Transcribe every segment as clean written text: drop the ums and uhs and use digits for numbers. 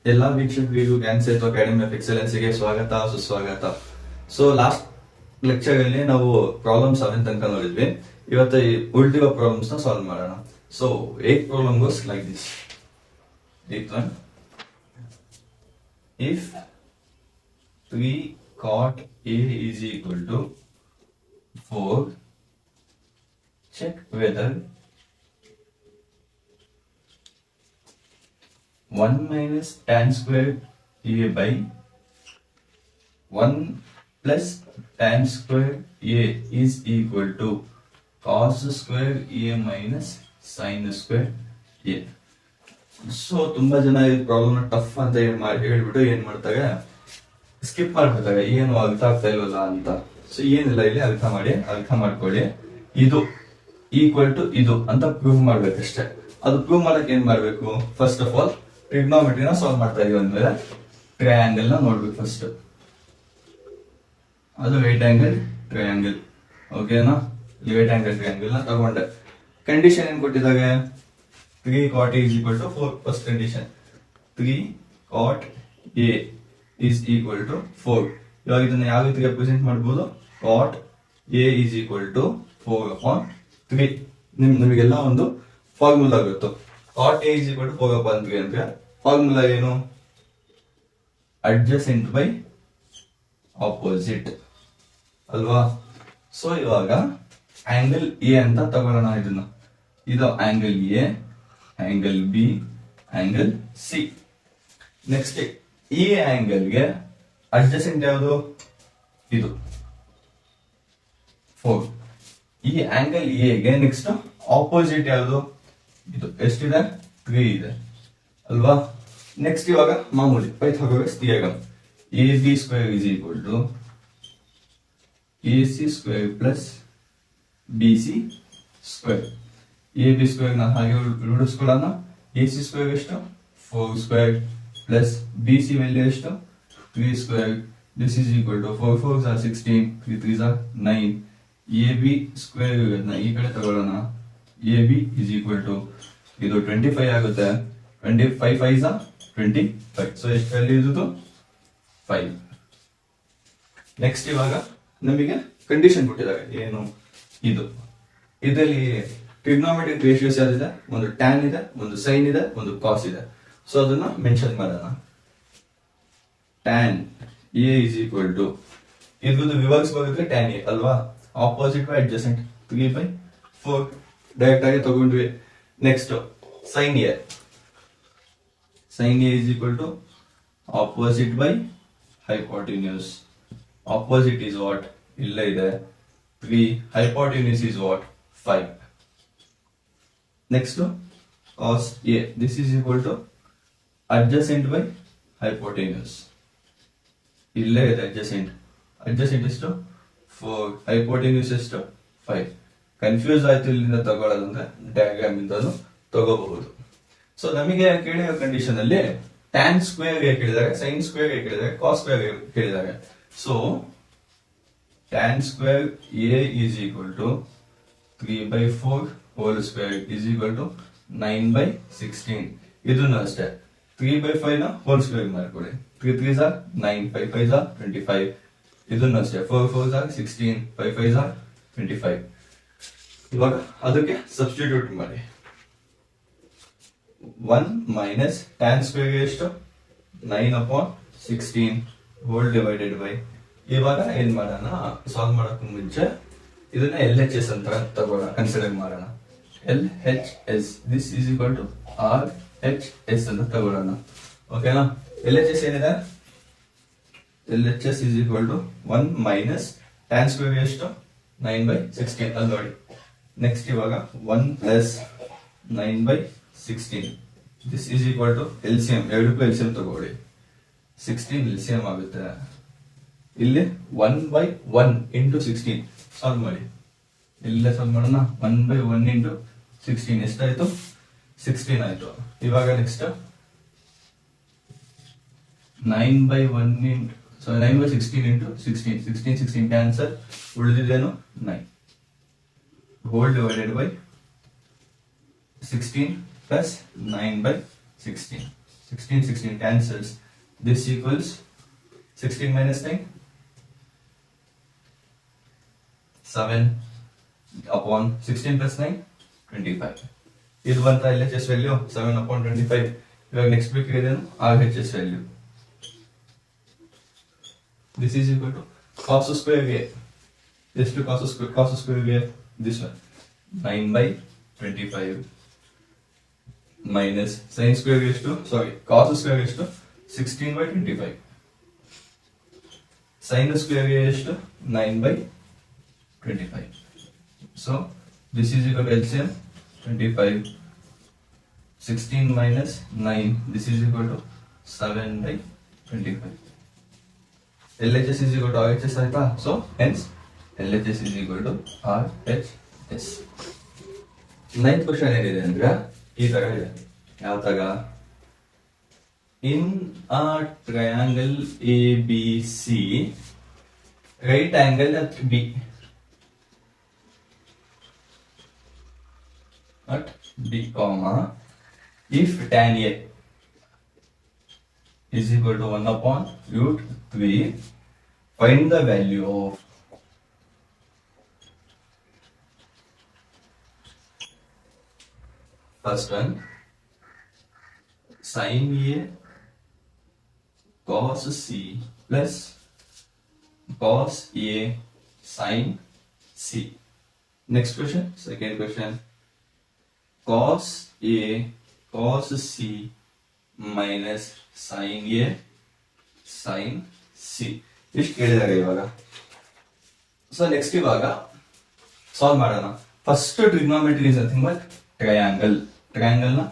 ಎಲ್ಲಾ ವೀಕ್ಷಕರಿಗೂ ಗ್ಯಾನ್ಸೆಟ್ academy of ಎಕ್ಸಲೆನ್ಸ್ಗೆ ಸ್ವಾಗತ ಸುಸ್ವಾಗತ. ಸೊ ಲಾಸ್ಟ್ ಲೆಕ್ಚರ್ ಅಲ್ಲಿ ನಾವು ಪ್ರಾಬ್ಲಮ್ 7 ತನಕ ನೋಡಿದ್ವಿ. ಇವತ್ತು ಉಳಿದಿರೋ ಪ್ರಾಬ್ಲಮ್ಸ್ ನ ಸಾಲ್ವ್ ಮಾಡೋಣ. So 8th problem goes like this. 8th one, if 3 cot A is equal to 4, check whether 1 minus tan square A by 1 plus tan square A is equal to cos square A minus sin square A. So ತುಂಬಾ ಜನ ಈ problem tough ಅಂತ ಹೇಳ್ಬಿಟ್ಟು ಏನ್ ಮಾಡ್ತಾರೆ, skip ಮಾಡ್ಬಿಡ್ತಾರೆ, ಏನು ಅರ್ಥ ಆಗ್ತಾ ಇಲ್ವಲ್ಲ ಅಂತ. ಸೊ ಏನಿಲ್ಲ, ಇಲ್ಲಿ ಅರ್ಥ ಮಾಡ್ಕೊಳ್ಳಿ. ಇದು ಈಕ್ವಲ್ ಟು ಇದು ಅಂತ ಪ್ರೂವ್ ಮಾಡ್ಬೇಕಷ್ಟೇ. ಅದು ಪ್ರೂವ್ ಮಾಡಕ್ ಏನ್ ಮಾಡ್ಬೇಕು, ಫಸ್ಟ್ ಆಫ್ ಆಲ್ ಟ್ರಿಗ್ನೋಮೆಟ್ರಿನ ಸಾಲ್ವ್ ಮಾಡ್ತಾ ಇದೀವಿ ಅಂದ್ಮೇಲೆ ಟ್ರಯಾಂಗಲ್ ನ ನೋಡ್ಬೇಕು ಫಸ್ಟ್. ಅದು ರೈಟ್ ಆಂಗಲ್ ಟ್ರಯಾಂಗಲ್. ಓಕೆನಾ? ರೈಟ್ ಆಂಗಲ್ ಟ್ರಯಾಂಗಲ್ ನ ತಗೊಂಡೆ. ಕಂಡೀಷನ್ ಏನ್ ಕೊಟ್ಟಿದ್ದಾರೆ, 3 cot A is equal to 4. First condition 3 cot A is equal to 4. ಇವಾಗ ಇದನ್ನ ಯಾವ ರೀತಿ ರೆಪ್ರೆಸೆಂಟ್ ಮಾಡಬಹುದು, cot A is equal to 4 upon 3. ನಿಮಗೆಲ್ಲ ಒಂದು ಫಾರ್ಮುಲಾ ಗೊತ್ತು. cot A is equal to 4 upon 3 ಅಂದ್ರೆ ಫಾರ್ಮುಲಾ ಏನು, ಅಡ್ಜಸೆಂಟ್ ಬೈ ಆಪೋಸಿಟ್ ಅಲ್ವಾ? ಸೊ ಇವಾಗ ಆಂಗಲ್ ಎ ಅಂತ ತಗೊಳ್ಳೋಣ. ಇದನ್ನ, ಇದು angle A, angle B, angle C. Next ಈ ಆಂಗಲ್ಗೆ ಅಡ್ಜಸೆಂಟ್ ಯಾವುದು, ಇದು 4. ಈ ಆಂಗಲ್ ಎಗೆ ನೆಕ್ಸ್ಟ್ ಆಪೋಸಿಟ್ ಯಾವುದು, ಇದು. ಎಷ್ಟಿದೆ, 3 ಇದೆ ಅಲ್ವಾ? ನೆಕ್ಸ್ಟ್ ಇವಾಗ ಮಾಮೂಲಿ Pythagoras theorem, A B square is equal to A C square plus B C square. A B square ನ ಹಾಗೆ ರೂಢಿಸ್ಕೊಳ್ಳೋಣ. ಎ ಸಿ ಸ್ಕ್ವೇರ್ ಎಷ್ಟು, 4 square plus B C value ಎಷ್ಟು, 3 square. This is equal to 4 4s are 16, 3 3s are 9. A B square ಈ ಕಡೆ ತಗೊಳ್ಳೋಣ. A B is equal to ಇದು 25 ಆಗುತ್ತೆ. 25 5s are 25. ಸೊ ಎಷ್ಟು ವ್ಯಾಲ್ಯೂ ಇದ್ದು, 5. ನೆಕ್ಸ್ಟ್ ಇವಾಗ ನಮಗೆ ಕಂಡೀಷನ್ ಕೊಟ್ಟಿದ್ದಾರೆ, ಏನು ಇದು. ಇದರಲ್ಲಿ ಟ್ರಿಗ್ನೋಮೆಟ್ರಿಕ್ ರೇಷಿಯೋಸ್ ಯಾವ್ದಿದೆ, ಒಂದು ಟ್ಯಾನ್ ಇದೆ, ಒಂದು ಸೈನ್ ಇದೆ, ಒಂದು ಕಾಸ್ ಇದೆ. ಸೊ ಅದನ್ನ ಮೆನ್ಷನ್ ಮಾಡೋಣ. Tan A is equal to, ಇದ್ರದ್ದು ರಿವರ್ಸ್ ಬರುತ್ತೆ ಟ್ಯಾನ್ ಎ ಅಲ್ವಾ, ಆಪೋಸಿಟ್ ಬೈ ಅಡ್ಜಸೆಂಟ್ 3/4 ಡೈರೆಕ್ಟ್ ಆಗಿ ತಗೊಂಡ್ವಿ. Next sine A, sine A is equal to opposite by hypotenuse. Opposite is what, ಇಲ್ಲೇ ಇದೆ 3, hypotenuse is what 5. Next cos A, this is equal to adjacent by hypotenuse. ಇಲ್ಲೇ ಇದೆ adjacent. adjacent ಎಷ್ಟು 4, hypotenuse ಎಷ್ಟು 5. Confuse ಆಯ್ತು ಇಲ್ಲಿಂದ ತಗೊಳ್ಳೋದಂದ್ರೆ diagram ಇಂದನು ತಗೋಬಹುದು. ಸೊ ನಮಗೆ ಕೇಳಿರೋ ಕಂಡೀಷನ್ ಅಲ್ಲಿ tan ಸ್ಕ್ವೇರ್ ಕೇಳಿದ್ದಾರೆ, sin ಸ್ಕ್ವೇರ್ ಕೇಳಿದ್ದಾರೆ, cos ಸ್ಕ್ವೇರ್ ಕೇಳಿದ್ದಾರೆ. So tan square A is equal to 3/4 whole square is equal to 9/16. ಇದನ್ನು ಅಷ್ಟೇ 3/5 ನ ಹೋಲ್ ಸ್ಕ್ವೇರ್ ಮಾಡ್ಕೊಳ್ಳಿ. 3 3s are 9, 5 5s are 25. ಇದನ್ನು ಅಷ್ಟೇ 4 4s are 16, 5 5s are 25. ಇವಾಗ ಅದಕ್ಕೆ ಸಬ್ಸ್ಟಿಟ್ಯೂಟ್ ಮಾಡಿ. 1 minus tan ಸ್ಕ್ವೇರ್ ಎಷ್ಟು, 9/16 ಹೋಲ್ ಡಿವೈಡೆಡ್ ಬೈ. ಇವಾಗ ಏನ್ ಮಾಡೋಣ, ಸಾಲ್ವ್ ಮಾಡಕ್ ಮುಂಚೆ ಇದನ್ನ LHS ಅಂತ ತಗೋಣ, ಕನ್ಸಿಡರ್ ಮಾಡೋಣ. LHS, this is equal to RHS ಅಂತ ತಗೊಳ್ಳೋಣ. ಓಕೆನಾ? LHS ಏನಿದೆ, LHS is equal to 1 minus tan square ಎಷ್ಟು 9/16 ಅಲ್ಲಿ ನೋಡಿ. ನೆಕ್ಸ್ಟ್ ಇವಾಗ 1 plus 9/16, this is equal to LCM, ಎರಡಕ್ಕೂ LCM ತಗೊಳ್ಳಿ. 16 LCM ಆಗುತ್ತೆ. ಇಲ್ಲಿ 1/1 into 16 ಸಾಲ್ವ್ ಮಾಡಿ. ಇಲ್ಲೇ ಸಾಲ್ವ್ ಮಾಡೋಣ. 1/1 into 16 ಎಷ್ಟಾಯ್ತು, 16 ಆಯ್ತು. ಇವಾಗ ನೆಕ್ಸ್ಟ್ 9/16 into 16, 16 16 ಕ್ಯಾನ್ಸಲ್, ಉಳಿದಿದ್ದೇನು 9 whole divided by 16 plus 9/16. 16, 16 cancels. This equals 16 minus 9, 7 upon 16 plus 9, 25. ಇದು ಬಂತ L H S value 7 upon 25. ಇವಾಗ ನೆಕ್ಸ್ಟ್ ಬೇಕಿರೋದೇನು R H S value. This is equal to cos square a. This to cos square a. This one 9 by 25 minus sin square is to cos square is to 16 by 25. Sin square is to 9 by 25. So this is equal to LCM 25. 16 minus 9. This is equal to 7 by 25. LHS is equal to RHS ಆಯ್ತಾ. So hence LHS is equal to RHS. 9th question ಏನಿದೆ ಅಂದ್ರೆ ಈ ತರ ಇದೆ. ಯಾವ ತರ? In a triangle ABC, right angle at B. At B, comma, if tan A is equal to 1 upon root 3, find the value of first one, sin A cos C plus cos A sin C. Next question, second question, cos A cos C minus sin A sin C. ಇಷ್ಟು ಕೇಳಿದಾಗ ಇವಾಗ so next ಇವಾಗ solve ಮಾಡೋಣ. First trigonometry is nothing but triangle. Triangle ನ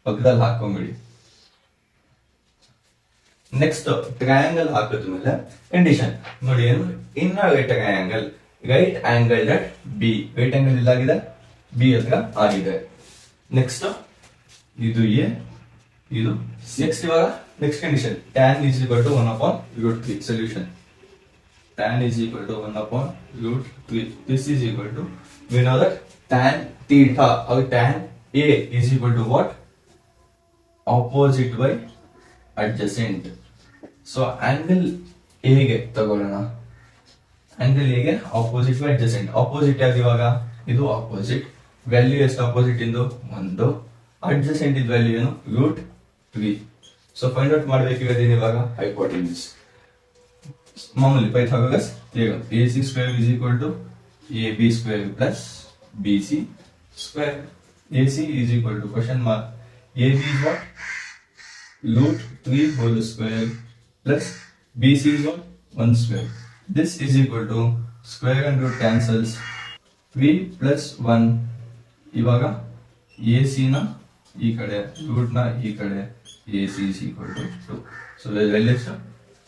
ಪಕ್ಕದಲ್ಲಿ ಹಾಕೊಂಡ್ಬಿಡಿ. Next triangle ಹಾಕಿದ್ಮೇಲೆ condition ನೋಡಿ ಏನು, in right angle at B. Right angle ಇಲ್ಲಾಗಿದೆ, ಬಿ ಹತ್ರ ಆಗಿದೆ. ನೆಕ್ಸ್ಟ್ ಇದು ಎ, ಇದು ನೆಕ್ಸ್ಟ್ ಇವಾಗ next condition tan is equal to 1 upon root 3. Solution tan is equal to 1 upon root 3. This is equal to, we know that tan theta or tan A is equal to what? Opposite by adjacent. So angle A ಗೆ ತಗೊಳ್ಳೋಣ. angle A ಗೆ opposite by adjacent. opposite ಯಾವ್ದು ಇವಾಗ? ಇದು opposite. Value ಎಷ್ಟು opposite ಇಂದು? 1. adjacent ಇದ್ value ಏನು? root 3. So find out ಮಾಡಬೇಕಿರೋದು ಇವಾಗ ಹೈಪೋಟೆನ್ಯೂಸ್. ಮಾಮೂಲಿ Pythagoras theorem, AC square is equal to AB square plus BC square. AC is equal to question mark AB is what? root 3 whole square plus BC is what? 1 square. This is equal to square and root cancels, 3 plus 1. ಇವಾಗ AC ನ ಈ ಕಡೆ, root ನ ಈ ಕಡೆ, AC is equal to 2. So value ಎಷ್ಟು?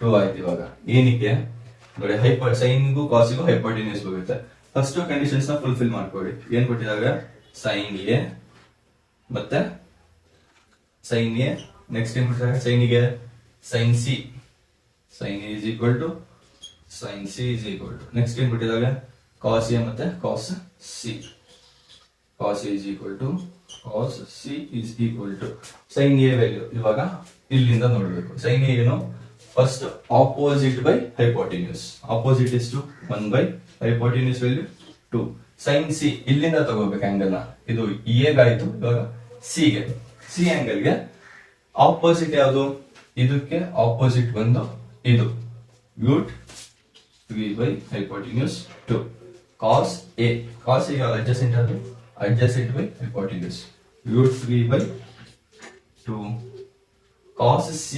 2 ಆಯ್ತು. ಇವಾಗ ಏನಕ್ಕೆ ನೋಡಿ, ಸೈನ್ಗೂ ಕಾಸಿಗೂ ಹೈಪೋಟೆನ್ಯೂಸ್ ಹೋಗುತ್ತೆ. ಫಸ್ಟ್ ಕಂಡೀಷನ್ಸ್ ನ ಫುಲ್ಫಿಲ್ ಮಾಡ್ಕೊಳ್ಳಿ. ಏನ್ ಕೊಟ್ಟಿದಾಗ ಸೈನ್ ಎ ಮತ್ತೆ ಸೈನ್ ಎ, ನೆಕ್ಸ್ಟ್ ಏನ್ ಕೊಟ್ಟಿದಾಗ ಸೈನಿಗೆ sine C, sine A is equal to sine C is equal to, next ಏನ್ ಕೊಟ್ಟಿದಾಗ ಕಾಸ್ ಎ ಮತ್ತೆ cos C. cos A is equal to cos C is equal to sin A value ಇವಾಗ ಇಲ್ಲಿಂದ ನೋಡಬೇಕು. sin A ಏನು? First opposite by hypotenuse. Opposite ಎಷ್ಟು? 1 by hypotenuse value 2. sin C ಇಲ್ಲಿಂದ ತಗೋಬೇಕು ಆಂಗಲ್ ನ. ಇದು A ಗಾಯ್ತು, ಇವಾಗ C ಗೆ. C ಆಂಗಲ್ ಗೆ ಆಪೋಸಿಟ್ ಯಾವುದು? ಇದಕ್ಕೆ ಆಪೋಸಿಟ್ ಬಂದು ಇದು root 3 by hypotenuse 2. cos A, cos A adjacent ಅದು adjacent by hypotenuse, root 3 by 2. cos C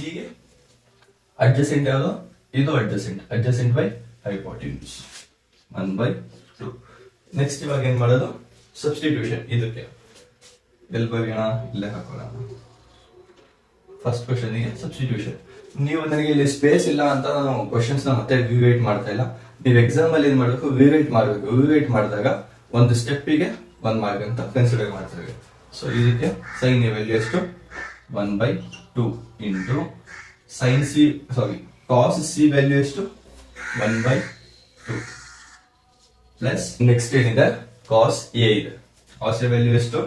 adjacent ಯಾವುದು? ಇದು adjacent by hypotenuse 1 by 2. Next ಇವಾಗ ಏನ್ ಮಾಡೋದು? ಸಬ್ಸ್ಟಿಟ್ಯೂಷನ್. ಇದಕ್ಕೆ ಎಲ್ಲಿ ಬರೆಯೋಣ? ಇಲ್ಲೇ ಹಾಕೋಣ. ಫಸ್ಟ್ ಕ್ವಶನ್ ಗೆ ಸಬ್ಸ್ಟಿಟ್ಯೂಷನ್. ನೀವು ನನಗೆ ಇಲ್ಲಿ ಸ್ಪೇಸ್ ಇಲ್ಲ ಅಂತ ನಾನು ಕ್ವಶನ್ಸ್ ನ ಮತ್ತೆ ರಿವೈಟ್ ಮಾಡ್ತಾ ಇಲ್ಲ. ನೀವು ಎಕ್ಸಾಮ್ ಅಲ್ಲಿ ಏನ್ ಮಾಡಬೇಕು? ರಿವೈಟ್ ಮಾಡಬೇಕು. ರಿವೈಟ್ ಮಾಡಿದಾಗ ಒಂದು ಸ್ಟೆಪ್ಪಿಗೆ 1 ಮಾರ್ಕ್ ಅಂತ ಕನ್ಸಿಡರ್ ಮಾಡ್ತೇವೆ. ಸೊ ಇದಕ್ಕೆ ಸೈನ್ ಎ ವ್ಯಾಲ್ಯೂ ಎಷ್ಟು? 1 by 2 into sine C cos C value ಎಷ್ಟು? 1 by 2 ಪ್ಲಸ್ ನೆಕ್ಸ್ಟ್ ಏನಿದೆ? ಕಾಸ್ ಎ ಇದೆ. ಕಾಸ್ ಎ ವ್ಯಾಲ್ಯೂ ಎಷ್ಟು?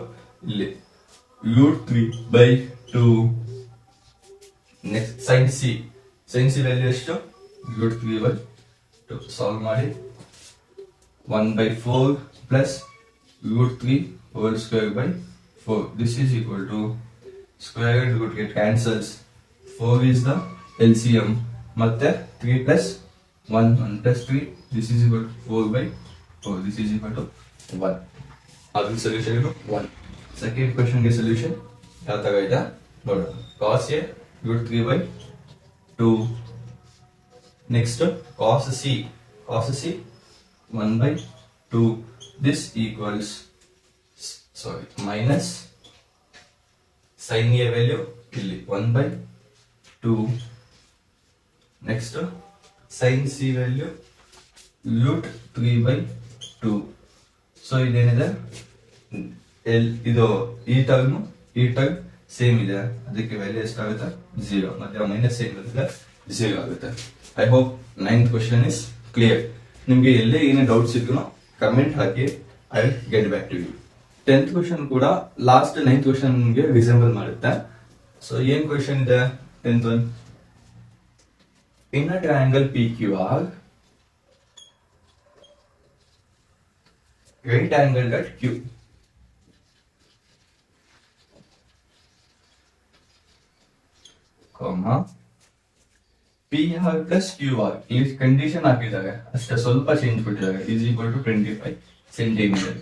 ಇಲ್ಲಿ root 3 by 2 next sine C, sine C value ಎಷ್ಟು √3/2. ಸಾಲ್ವ್ ಮಾಡಿ 1/4 plus √3 whole square by 4. This is equal to square root get cancels. 4 is the LCM. ಮತ್ತೆ 3 plus 1 plus 3. This is equal to 4/4. This is equal to 1. ಅದರ solution 1. Second question ಗೆ solution ಯಾವ ತರ ಇದೆ ನೋಡೋಣ. cos A √3/2. Next cos C 1/2. This equals minus sin A value ಇಲ್ಲಿ 1/2. Next sin C value √3/2. ಸೊ ಇದೇನಿದೆ ಇದು ಈ ಟರ್ಮ್ ಸೇಮ್ ಇದೆ, ಅದಕ್ಕೆ ವ್ಯಾಲ್ಯೂ ಎಷ್ಟಾಗುತ್ತೆ 0, ಮತ್ತೆ ಮೈನಸ್ ಏನ್ ಬರುತ್ತೆ 0 ಆಗುತ್ತೆ. I hope 9th question is clear. ನಿಮ್ಗೆ ಎಲ್ಲೇ ಏನೇ ಡೌಟ್ಸ್ ಇದ್ರು ಕಮೆಂಟ್ ಹಾಕಿ, I will get back to you. 10th question ಕೂಡ ಲಾಸ್ಟ್ 9th ಕ್ವೆಶ್ಚನ್ ಗೆ ರಿಸೆಂಬಲ್ ಮಾಡುತ್ತೆ. ಸೊ ಏನ್ ಕ್ವೆಶ್ಚನ್ ಇದೆ 10th one? In a triangle PQR, right angled at Q. PR plus QR ಇಲ್ಲಿ ಕಂಡೀಷನ್ ಹಾಕಿದ್ದಾರೆ ಅಷ್ಟೇ, ಸ್ವಲ್ಪ ಚೇಂಜ್ ಕೊಟ್ಟಿದ್ದಾರೆ. Is equal to 25 centimetre,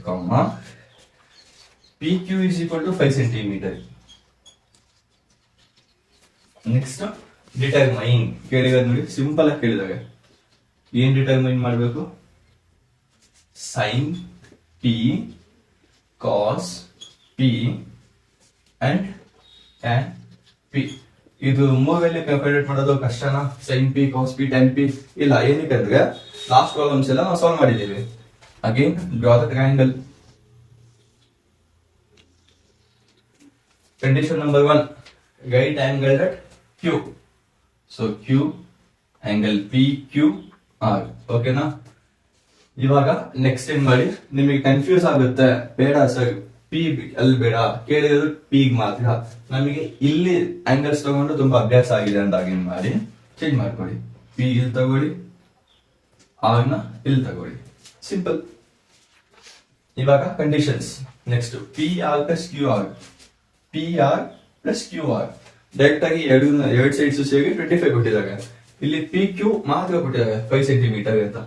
PQ is equal to 5 centimetre. Next determine ಕೇಳಿದ್ದಾರೆ ನೋಡಿ, ಸಿಂಪಲ್ ಆಗಿ ಕೇಳಿದ್ದಾರೆ. ಏನ್ ಡಿಟರ್ಮೈನ್ ಮಾಡಬೇಕು? Sine P cos P and tan P. ಇದು ಮೂರಲ್ಲಿ ಕ್ಯಾಲ್ಕುಲೇಟ್ ಮಾಡೋದು ಕಷ್ಟನಾ? sin P cos P tan P ಇಲ್ಲ. ಏನಕ್ಕೆ ಅಂದ್ರೆ ಲಾಸ್ಟ್ ಪ್ರಾಬ್ಲಮ್ಸ್ ಎಲ್ಲ ನಾವು ಸಾಲ್ವ್ ಮಾಡಿದ್ದೀವಿ. Again draw the triangle. Condition number 1, right angle at Q. So Q angle PQR. ಓಕೆನಾ? ಇವಾಗ ನೆಕ್ಸ್ಟ್ ಏನ್ ಮಾಡಿ, ನಿಮಗೆ ಕನ್ಫ್ಯೂಸ್ ಆಗುತ್ತೆ, ಬೇಡ ಸರ್ ಪಿ ಅಲ್ಲಿ ಬೇಡ, ಕೇಳಿದ್ರು ಪಿಗ್ ಮಾತ್ರ. ನಮಗೆ ಇಲ್ಲಿ ಆಂಗಲ್ಸ್ ತಗೊಂಡು ತುಂಬಾ ಅಭ್ಯಾಸ ಆಗಿದೆ ಅಂದಾಗ ಏನ್ ಮಾಡಿ ಚೇಂಜ್ ಮಾಡ್ಕೊಳ್ಳಿ. ಪಿ ಇಲ್ಲಿ ತಗೊಳ್ಳಿ, ಆರ್ ನ ಇಲ್ಲಿ ತಗೊಳ್ಳಿ, ಸಿಂಪಲ್. ಇವಾಗ conditions next PR plus QR. PR plus QR direct ಆಗಿ ಎರಡು ಸೈಡ್ಸ್ ಸೇರಿ 25 ಕೊಟ್ಟಿದ್ದಾರೆ. ಇಲ್ಲಿ PQ ಮಾತ್ರ ಕೊಟ್ಟಿದ್ದಾರೆ 5 ಸೆಂಟಿಮೀಟರ್ ಅಂತ.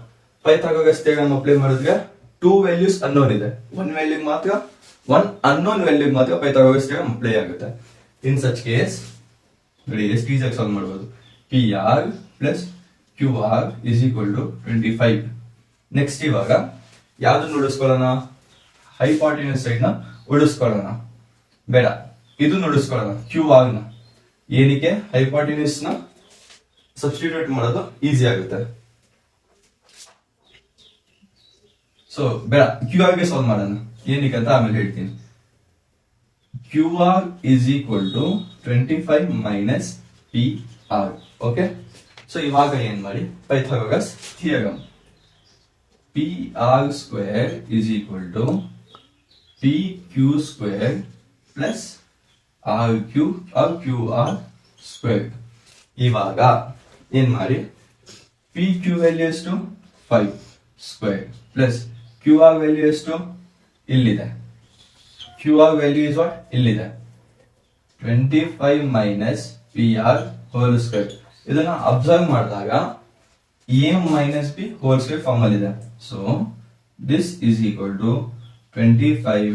ಪೈಥಾಗೋರಸ್ ಥಿಯರಮ್ ಅಪ್ಲೈ ಮಾಡಿದ್ರೆ 2 ವ್ಯಾಲ್ಯೂಸ್ ಅನ್ನೋನ್ ಇದೆ, 1 ವ್ಯಾಲ್ಯೂ ಮಾತ್ರ, 1 ಅನ್ನೋನ್ ವ್ಯಾಲ್ಯೂ ಮಾತ್ರ ಪೈಥಾಗೋರಸ್ ಥಿಯರಮ್ ಅಪ್ಲೈ ಆಗುತ್ತೆ. ಇನ್ ಸಚ್ ಕೇಸ್ ನೋಡಿ ಎಷ್ಟು ಈಸಿಯಾಗಿ ಸಾಲ್ವ್ ಮಾಡಬಹುದು. PR plus QR is equal to 25. Next ಇವಾಗ ಯಾವ್ದನ್ನ ಉಳಿಸ್ಕೊಳ್ಳೋಣ? ಹೈಪಾರ್ಟಿನ್ಯೂಸ್ ಸೈಡ್ ನ ಉಳಿಸ್ಕೊಳ್ಳೋಣ, ಬೇಡ ಇದು ಉಳಿಸ್ಕೊಳ್ಳೋಣ QR ನ. ಏನಕ್ಕೆ? ಹೈಪಾರ್ಟಿನ್ಯೂಸ್ ನ ಸಬ್ಸ್ಟಿಟ್ಯೂಟ್ ಮಾಡೋದು ಈಸಿ ಆಗುತ್ತೆ. ಸೊ ಬೇಡ, QR ಗೆ ಸಾಲ್ವ್ ಮಾಡೋಣ. ಏನಕ್ಕೆ ಅಂತ ಆಮೇಲೆ ಹೇಳ್ತೀನಿ. QR is equal to 25 minus PR. Okay, so ಇವಾಗ ಏನ್ ಮಾಡಿ, Pythagoras theorem. PR square is equal to PQ square plus QR square. ಇವಾಗ ಏನ್ ಮಾಡಿ, PQ ವ್ಯಾಲ್ಯೂ ಎಷ್ಟು 5 ಸ್ಕ್ವೇರ್ ಪ್ಲಸ್ QR ವ್ಯಾಲ್ಯೂ ಎಷ್ಟು ಇಲ್ಲಿದೆ. QR ವ್ಯಾಲ್ಯೂ ಇಸ್ ವಾಟ್ ಇಲ್ಲಿದೆ, 25 ಮೈನಸ್ PR ಹೋಲ್ ಸ್ಕ್ವೇರ್. ಇದನ್ನ ಅಬ್ಸರ್ವ್ ಮಾಡಿದಾಗ A minus B whole square form ಅಲ್ಲಿ ಇದೆ. So this is equal to 25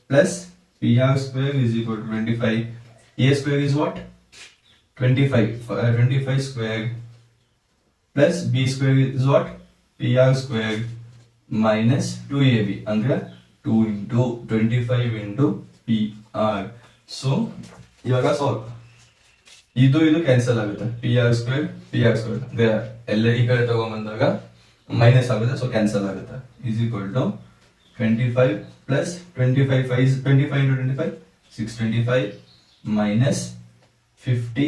plus PR square is equal to 25. A square is what 25 square plus B square is what PR square minus 2AB ಅಂದ್ರೆ 2 into 25 into PR. So ಇವಾಗ solve, ಇದು cancel ಆಗುತ್ತೆ, PR ಸ್ಕ್ವೇರ್ ಎಲ್ಲ ಈ ಕಡೆ ತಗೊಂಡ್ಬಂದಾಗ minus ಆಗುತ್ತೆ, ಸೊ ಕ್ಯಾನ್ಸಲ್ ಆಗುತ್ತೆ. Is equal to 25 plus 25 into 25 625 minus 50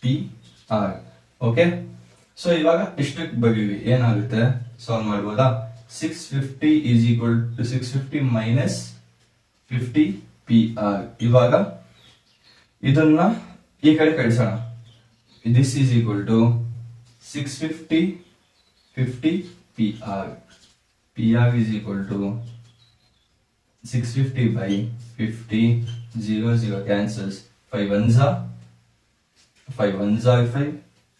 PR. Okay, so ಇವಾಗ ಇಷ್ಟಕ್ಕೆ ಬರೀವಿ, ಏನಾಗುತ್ತೆ ಸಾಲ್ವ್ ಮಾಡ್ಬೋದಾ? 650 is equal to 650 minus 50 PR. ಇವಾಗ ಇದನ್ನ ಈ ಕಡೆ ಕಳಿಸೋಣ. this is equal to 650 50 PR. PR is equal to 650 by 50, 0 0 cancels, 5 ones are 5,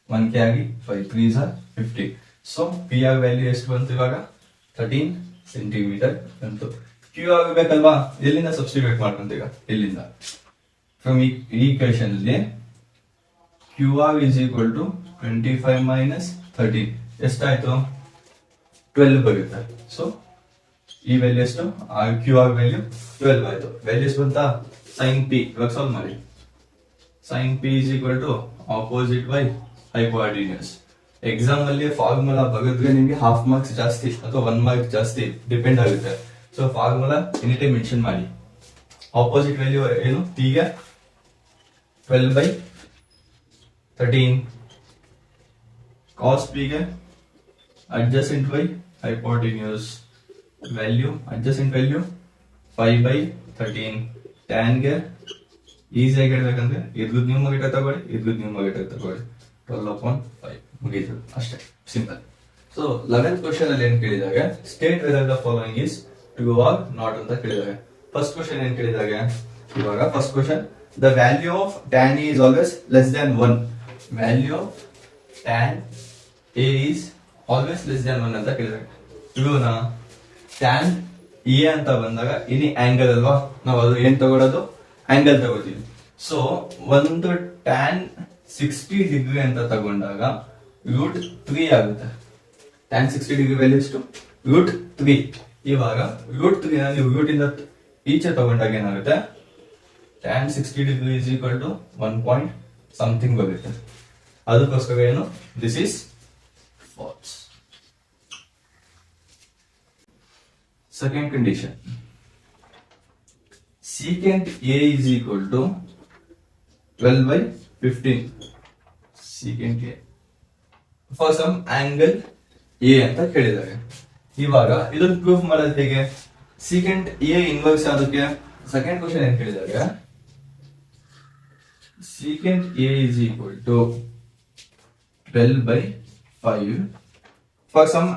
1 carry, 5 3s are 50. So PR value ಎಷ್ಟು ಬಂತು ಇವಾಗ 13 ಸೆಂಟಿಮೀಟರ್ ಬಂತು. Q ಆಗಬೇಕಲ್ವಾ, ಎಲ್ಲಿಂದ ಸಬ್ಸ್ಟಿಟ್ಯೂಟ್ ಮಾಡ್ಕೊಂತ ಈಗ ಎಲ್ಲಿಂದ ಫ್ರಮ್ ಈ ಈಕ್ವೇಶನ್ ಅಲ್ಲಿ QR is equal to 25 minus 13 ಎಷ್ಟಾಯ್ತು 12 ಬರುತ್ತೆ. ಸೊ ಈ ವ್ಯಾಲ್ಯೂ ಎಷ್ಟು QR ವ್ಯಾಲ್ಯೂ 12 ಆಯ್ತು. ವ್ಯಾಲ್ಯೂಸ್ ಬಂತಾ sin p ಇವಾಗ ಸಾಲ್ವ್ ಮಾಡಿ. sin p is equal to opposite by hypotenuse. Exam ಅಲ್ಲಿ ಫಾರ್ಮುಲಾ ಬಗೆದ್ರೆ ನಿಮಗೆ ಹಾಫ್ ಮಾರ್ಕ್ಸ್ ಜಾಸ್ತಿ ಅಥವಾ 1 ಮಾರ್ಕ್ ಜಾಸ್ತಿ ಡಿಪೆಂಡ್ ಆಗುತ್ತೆ. So formula any time mention ಮಾಡಿ. ಆಪೋಸಿಟ್ ವ್ಯಾಲ್ಯೂ ಏನು p ಗೆ 12 by 13, cos p ಗೆ adjacent by hypotenuse value, adjacent value 5 by 13, tan ಗೆ ಈಸಿ ಆಗಿ ಹೇಳ್ಬೇಕಂದ್ರೆ ಇದ್ರದ್ದು ನ್ಯೂಮರೇಟರ್ ತಗೊಳ್ಳಿ, ಇದ್ರದ್ದು ನ್ಯೂಮರೇಟರ್ ತಗೊಳ್ಳಿ, 12/5 ಮುಗೀತು ಅಷ್ಟೇ, ಸಿಂಪಲ್. ಸೊ 11th ಕ್ವಶನ್ ಅಲ್ಲಿ ಏನ್ ಕೇಳಿದಾಗ state whether the following is true or not ಅಂತ ಕೇಳಿದಾಗ, ಫಸ್ಟ್ ಕ್ವಶನ್ ಏನ್ ಕೇಳಿದಾಗ ಇವಾಗ first question the value of tan A is always less than 1. Value of tan A is always less than 1 ಅಂತ ಕೇಳಿದಾಗ ಟ್ರೂನಾ? tan A ಅಂತ ಬಂದಾಗ ಇನಿ ಆಂಗಲ್ ಅಲ್ವಾ, ನಾವು ಅದು ಏನ್ ತಗೊಳ್ಳೋದು ಆಂಗಲ್ ತಗೋತೀವಿ. ಸೊ ಒಂದು tan 60 ಡಿಗ್ರಿ ಅಂತ ತಗೊಂಡಾಗ √3 ಆಗುತ್ತೆ. tan 60 ಡಿಗ್ರಿ ವ್ಯಾಲ್ಯೂ ಎಷ್ಟು √3. ಇವಾಗ √3 ನಲ್ಲಿ ರೂಟ್ ಇಂದ ಈಚೆ ತಗೊಂಡಾಗ ಏನಾಗುತ್ತೆ tan 60 degree is equal to 1 point something ಬರುತ್ತೆ. ಅದಕ್ಕೋಸ್ಕರ ಏನು this is false. Second condition secant A is equal to 12 by 15. secant A for some angle A ಅಂತ ಕೇಳಿದ್ದಾರೆ. ಇವಾಗ ಇದನ್ನ ಪ್ರೂಫ್ ಮಾಡೋದು ಹೇಗೆ? secant A ಇನ್ವರ್ಸ್ ಅದಕ್ಕೆ ಸೆಕೆಂಡ್ ಕ್ವಶನ್ ಏನ್ ಕೇಳಿದಾಗ secant A is equal to 12 by 5 for some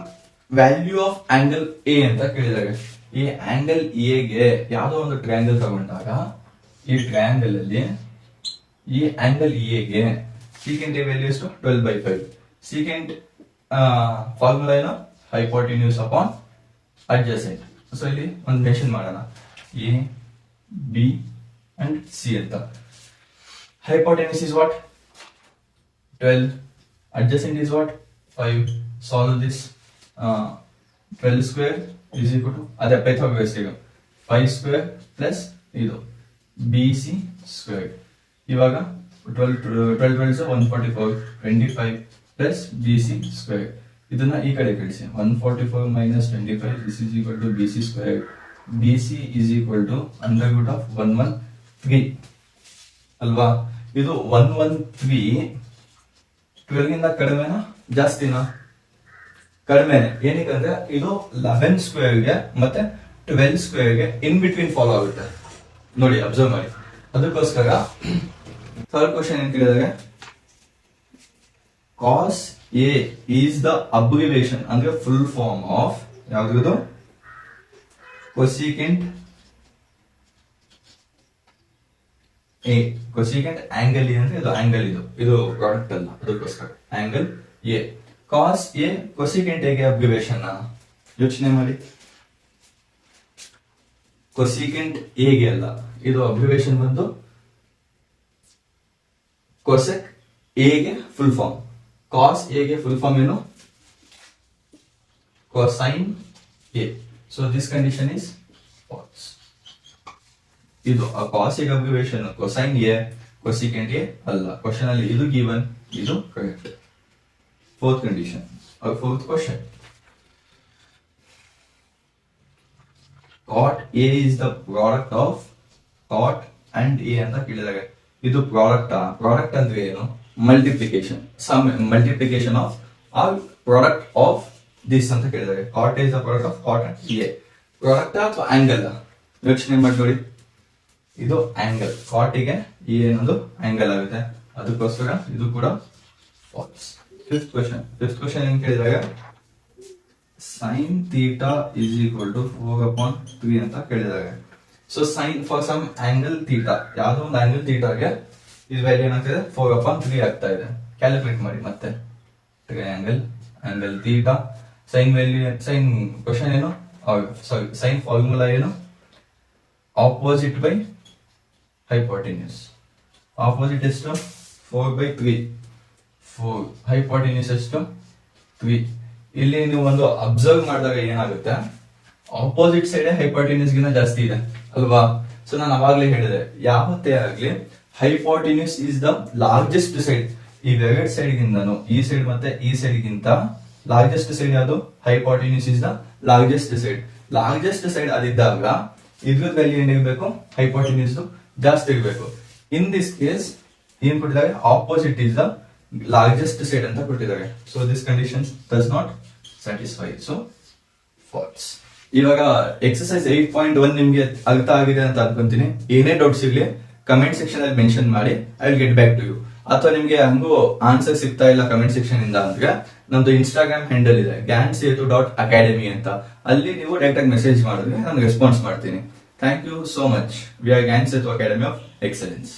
value of angle A ಅಂತ ಕೇಳಿದಾಗ, ಈ ಆಂಗಲ್ ಎ ಗೆ ಯಾವುದೋ ಒಂದು ಟ್ರಯಾಂಗಲ್ ತಗೊಂಡಾಗ ಈ ಟ್ರಯಾಂಗಲ್ ಅಲ್ಲಿ ಈ ಆಂಗಲ್ ಎ ಗೆ secant A ವ್ಯಾಲ್ಯೂ ಎಷ್ಟು 12 by 5. secant ಫಾರ್ಮುಲಾ ಏನು ಹೈಪೋಟೆನ್ಯೂಸ್ ಅಪಾನ್ ಅಡ್ಜಸೆಂಟ್. ಸೊ ಇಲ್ಲಿ ಒಂದು ಮೆನ್ಷನ್ ಮಾಡೋಣ ಎ ಬಿ ಅಂಡ್ ಸಿ ಅಂತ. hypotenuse is what 12, adjacent is what 5. solve this 12 square is equal to ಅದೇ ಪೈಥಾಗರಸ್ ಈಗ 5 square plus ಇದು BC square. ಇವಾಗ 12 144 25 plus BC square. ಇದನ್ನ ಈ ಕಡೆ ಕಳಿಸಿ 144 minus 25 this is equal to BC square. BC is equal to under root of 113 ಅಲ್ವಾ. ಇದು 113 12 ಗಿಂತ ಕಡಿಮೆನಾ ಜಾಸ್ತಿನಾ? ಕಡಿಮೆನೆ. ಏನಕ್ಕಂದ್ರೆ ಇದು 11 ಸ್ಕ್ವೇರ್ ಗೆ ಮತ್ತೆ 12 ಸ್ಕ್ವೇರ್ ಗೆ ಇನ್ ಬಿಟ್ವೀನ್ ಫಾಲೋ ಆಗುತ್ತೆ ನೋಡಿ, ಅಬ್ಸರ್ವ್ ಮಾಡಿ. ಅದಕ್ಕೋಸ್ಕರ ಥರ್ಡ್ ಕ್ವಶನ್ ಏನ್ ಕೇಳಿದಾಗ cos A is the abbreviation ಅಂದ್ರೆ ಫುಲ್ ಫಾರ್ಮ್ ಆಫ್ ಯಾವ್ದು cosecant A. cosecant angle A ಅಂದ್ರೆ ಇದು ಆಂಗಲ್, ಇದು ಪ್ರಾಡಕ್ಟ್ ಅಲ್ಲ, ಅದಕ್ಕೋಸ್ಕರ angle A. cos A cosecant A ಗೆ ಅಬ್ರಿವೇಷನ್ ಯೋಚನೆ ಮಾಡಿ. cosecant A ಗೆ ಅಲ್ಲ, ಇದು ಅಬ್ರಿವೇಷನ್ ಬಂದು cosec A ಗೆ ಫುಲ್ ಫಾರ್ಮ್. cos A ಗೆ ಫುಲ್ ಫಾರ್ಮ್ ಏನು cosine A. So this condition is false. ಇದು cos A ಗೆ abbreviation cosine A, cosecant A ಅಲ್ಲ. ಕ್ವಶನ್ ಅಲ್ಲಿ ಇದು ಗಿವನ್, ಇದು correct. Fourth condition or fourth question. Cot A is the product of cot and A ಅಂತ ಕೇಳಿದಾಗ ಇದು product ಅಂದ್ರೆ ಏನು? Multiplication, some multiplication of or product of this ಅಂತ ಕೇಳಿದಾಗ cot A is the product of cot and A. Product ಅಥವಾ angle ಯೋಚನೆ ಮಾಡಿ ನೋಡಿ. ಇದು ಆಂಗಲ್, cot ಗೆ A ಅನ್ನೋದು ಆಂಗಲ್ ಆಗುತ್ತೆ, ಅದಕ್ಕೋಸ್ಕರ ಇದು ಕೂಡ ಫಾಲ್ಸ್. ಫಿಫ್ತ್ ಕ್ವಶನ್ ಏನ್ ಕೇಳಿದಾಗ sine theta is equal to 4/3 ಅಂತ ಕೇಳಿದಾಗ, so sine for some angle theta, ಯಾವ್ದೋ ಒಂದು ಆಂಗಲ್ ಥೀಟಾಗೆ ಇದು ವ್ಯಾಲ್ಯೂ ಏನಾಗ್ತಿದೆ 4/3 ಆಗ್ತಾ ಇದೆ. ಕ್ಯಾಲ್ಕುಲೇಟ್ ಮಾಡಿ ಮತ್ತೆ. Angle theta sine value, sine question ಏನು, ಸಾರಿ ಸೈನ್ ಫಾರ್ಮುಲಾ ಏನು, ಆಪೋಸಿಟ್ ಬೈ ಹೈಪೋಟೆನ್ಯೂಸ್. ಆಪೋಸಿಟ್ ಎಷ್ಟು 4/3, 4 ಹೈಪೋಟೆನ್ಯೂಸ್ ಎಷ್ಟು 3. ಇಲ್ಲಿ ನೀವು ಒಂದು ಅಬ್ಸರ್ವ್ ಮಾಡಿದಾಗ ಏನಾಗುತ್ತೆ, ಆಪೋಸಿಟ್ ಸೈಡ್ ಹೈಪೋಟೆನ್ಯೂಸ್ ಗಿಂತ ಜಾಸ್ತಿ ಇದೆ ಅಲ್ವಾ. ಸೊ ನಾನು ಅವಾಗ್ಲೇ ಹೇಳಿದೆ, ಯಾವತ್ತೇ ಆಗ್ಲಿ hypotenuse is the largest side. ಈ ಎರಡು ಸೈಡ್ ಗಿಂತನೂ ಈ ಸೈಡ್ ಮತ್ತೆ ಈ ಸೈಡ್ ಗಿಂತ ಲಾರ್ಜೆಸ್ಟ್ ಸೈಡ್ ಯಾವುದು, hypotenuse is the largest side. Largest side ಅದಿದ್ದಾಗ ಇದ್ರ ವ್ಯಾಲ್ಯೂ ಏನಿರ್ಬೇಕು, ಹೈಪೋಟೆನ್ಯೂಸ್ ಜಾಸ್ತಿ ಇರಬೇಕು. ಇನ್ ದಿಸ್ ಕೇಸ್ ಏನ್ ಕೊಟ್ಟಿದ್ದಾರೆ, opposite is the largest side ಅಂತ ಕೊಟ್ಟಿದ್ದಾರೆ. So this condition does not satisfy, so false. ಇವಾಗ ಎಕ್ಸರ್ಸೈಸ್ 8.1 ನಿಮ್ಗೆ ಅರ್ಥ ಆಗಿದೆ ಅಂತ ಅನ್ಕೊಂತೀನಿ. ಏನೇ ಡೌಟ್ಸ್ ಇರ್ಲಿ ಕಮೆಂಟ್ ಸೆಕ್ಷನ್ ಅಲ್ಲಿ ಮೆನ್ಷನ್ ಮಾಡಿ, I will get back to you. ಅಥವಾ ನಿಮ್ಗೆ ಹಂಗೂ ಆನ್ಸರ್ ಸಿಗ್ತಾ ಇಲ್ಲ ಕಮೆಂಟ್ ಸೆಕ್ಷನ್ ಇಂದ ಅಂದ್ರೆ ನಮ್ದು ಇನ್ಸ್ಟಾಗ್ರಾಮ್ ಹ್ಯಾಂಡಲ್ ಇದೆ gyansetu.academy ಅಂತ, ಅಲ್ಲಿ ನೀವು ಡೈರೆಕ್ಟ್ ಆಗಿ ಮೆಸೇಜ್ ಮಾಡಿದ್ರೆ ನಾನು ರೆಸ್ಪಾನ್ಸ್ ಮಾಡ್ತೀನಿ. Thank you so much. We are Gyansetu Academy of Excellence.